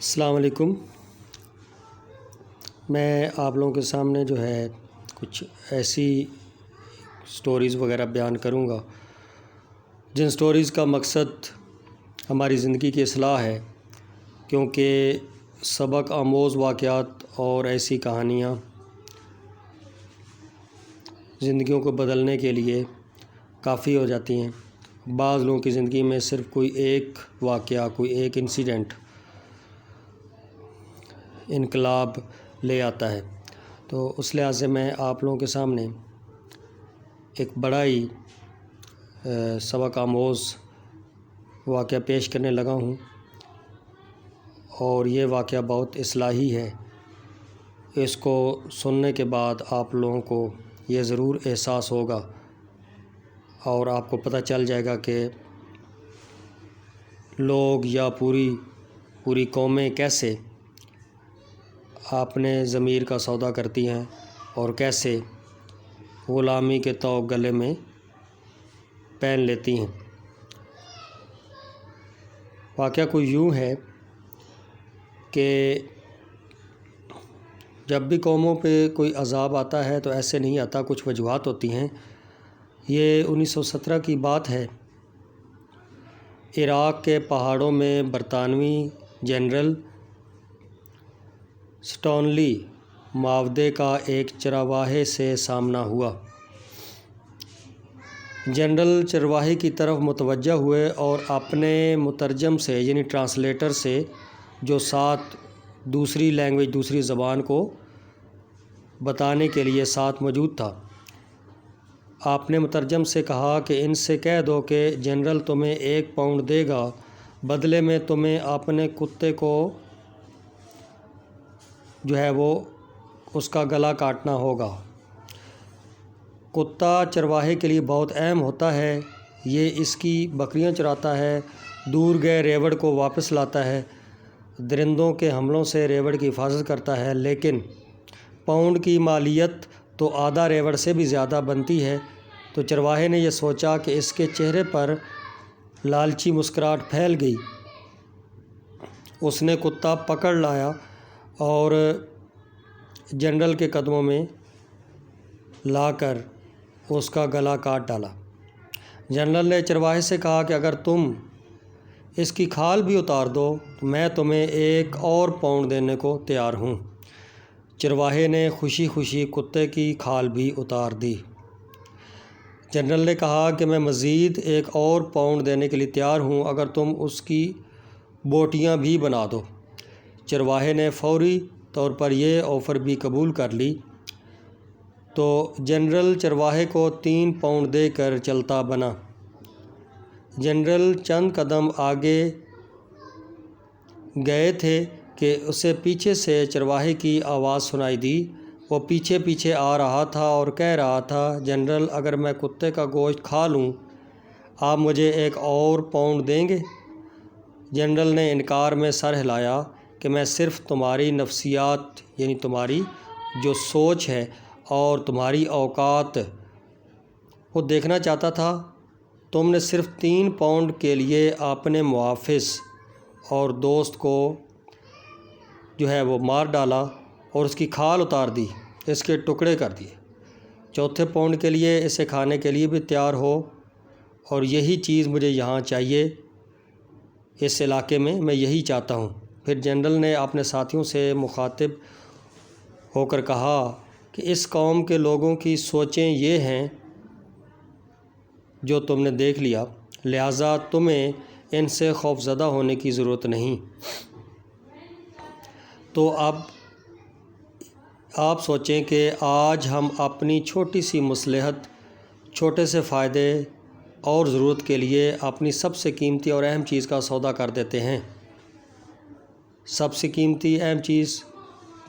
السلام علیکم۔ میں آپ لوگوں کے سامنے کچھ ایسی سٹوریز وغیرہ بیان کروں گا جن سٹوریز کا مقصد ہماری زندگی کی اصلاح ہے، کیونکہ سبق آموز واقعات اور ایسی کہانیاں زندگیوں کو بدلنے کے لیے کافی ہو جاتی ہیں۔ بعض لوگوں کی زندگی میں صرف کوئی ایک واقعہ، کوئی ایک انسیڈنٹ انقلاب لے آتا ہے، تو اس لحاظ سے میں آپ لوگوں کے سامنے ایک بڑا ہی سبق آموز واقعہ پیش کرنے لگا ہوں، اور یہ واقعہ بہت اصلاحی ہے۔ اس کو سننے کے بعد آپ لوگوں کو یہ ضرور احساس ہوگا اور آپ کو پتہ چل جائے گا کہ لوگ یا پوری قومیں کیسے اپنے ضمیر کا سودا کرتی ہیں اور کیسے غلامی کے طوق گلے میں پہن لیتی ہیں۔ واقعہ کوئی یوں ہے کہ جب بھی قوموں پہ کوئی عذاب آتا ہے تو ایسے نہیں آتا، کچھ وجوہات ہوتی ہیں۔ یہ 1917 کی بات ہے۔ عراق کے پہاڑوں میں برطانوی جنرل سٹانلی معاہدے کا ایک چرواہے سے سامنا ہوا۔ جنرل چرواہے کی طرف متوجہ ہوئے اور اپنے مترجم سے یعنی ٹرانسلیٹر سے، جو ساتھ دوسری زبان کو بتانے کے لیے ساتھ موجود تھا، آپ نے مترجم سے کہا کہ ان سے کہہ دو کہ جنرل تمہیں 1 پاؤنڈ دے گا، بدلے میں تمہیں اپنے کتے کو اس کا گلا کاٹنا ہوگا۔ کتا چرواہے کے لیے بہت اہم ہوتا ہے، یہ اس کی بکریاں چراتا ہے، دور گئے ریوڑ کو واپس لاتا ہے، درندوں کے حملوں سے ریوڑ کی حفاظت کرتا ہے، لیکن پاؤنڈ کی مالیت تو آدھا ریوڑ سے بھی زیادہ بنتی ہے۔ تو چرواہے نے یہ سوچا کہ اس کے چہرے پر لالچی مسکراہٹ پھیل گئی۔ اس نے کتا پکڑ لایا اور جنرل کے قدموں میں لا کر اس کا گلا کاٹ ڈالا۔ جنرل نے چرواہے سے کہا کہ اگر تم اس کی کھال بھی اتار دو تو میں تمہیں 1 اور پاؤنڈ دینے کو تیار ہوں۔ چرواہے نے خوشی خوشی کتے کی کھال بھی اتار دی۔ جنرل نے کہا کہ میں مزید 1 اور پاؤنڈ دینے کے لیے تیار ہوں اگر تم اس کی بوٹیاں بھی بنا دو۔ چرواہے نے فوری طور پر یہ آفر بھی قبول کر لی، تو جنرل چرواہے کو 3 پاؤنڈ دے کر چلتا بنا۔ جنرل چند قدم آگے گئے تھے کہ اسے پیچھے سے چرواہے کی آواز سنائی دی۔ وہ پیچھے پیچھے آ رہا تھا اور کہہ رہا تھا، جنرل اگر میں کتے کا گوشت کھا لوں آپ مجھے 1 اور پاؤنڈ دیں گے؟ جنرل نے انکار میں سر ہلایا کہ میں صرف تمہاری نفسیات یعنی تمہاری جو سوچ ہے اور تمہاری اوقات وہ دیکھنا چاہتا تھا۔ تم نے صرف 3 پاؤنڈ کے لیے اپنے محافظ اور دوست کو وہ مار ڈالا اور اس کی کھال اتار دی، اس کے ٹکڑے کر دیے۔ 4تھے پاؤنڈ کے لیے اسے کھانے کے لیے بھی تیار ہو، اور یہی چیز مجھے یہاں چاہیے، اس علاقے میں یہی چاہتا ہوں۔ پھر جنرل نے اپنے ساتھیوں سے مخاطب ہو کر کہا کہ اس قوم کے لوگوں کی سوچیں یہ ہیں جو تم نے دیکھ لیا، لہٰذا تمہیں ان سے خوفزدہ ہونے کی ضرورت نہیں۔ تو اب آپ سوچیں کہ آج ہم اپنی چھوٹی سی مصلحت، چھوٹے سے فائدے اور ضرورت کے لیے اپنی سب سے قیمتی اور اہم چیز کا سودا کر دیتے ہیں۔ سب سے قیمتی اہم چیز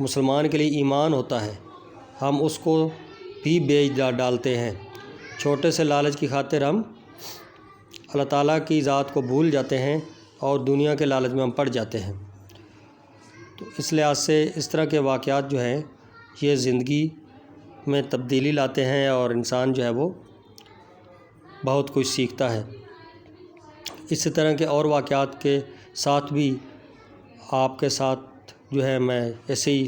مسلمان کے لیے ایمان ہوتا ہے، ہم اس کو بھی بیچ ڈالتے ہیں۔ چھوٹے سے لالچ کی خاطر ہم اللہ تعالیٰ کی ذات کو بھول جاتے ہیں اور دنیا کے لالچ میں ہم پڑ جاتے ہیں۔ تو اس لحاظ سے اس طرح کے واقعات یہ زندگی میں تبدیلی لاتے ہیں اور انسان وہ بہت کچھ سیکھتا ہے۔ اسی طرح کے اور واقعات کے ساتھ بھی آپ کے ساتھ جو ہے میں ایسے ہی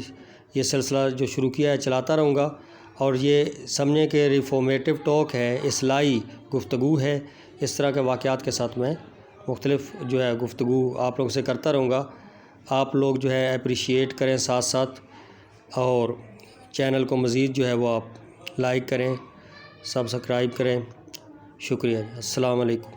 یہ سلسلہ جو شروع کیا ہے چلاتا رہوں گا، اور یہ سمجھیں کہ ریفارمیٹو ٹاک ہے، اصلاحی گفتگو ہے۔ اس طرح کے واقعات کے ساتھ میں مختلف جو ہے گفتگو آپ لوگوں سے کرتا رہوں گا۔ آپ لوگ جو ہے اپریشیٹ کریں ساتھ ساتھ، اور چینل کو مزید جو ہے وہ آپ لائک کریں، سبسکرائب کریں۔ شکریہ، السلام علیکم۔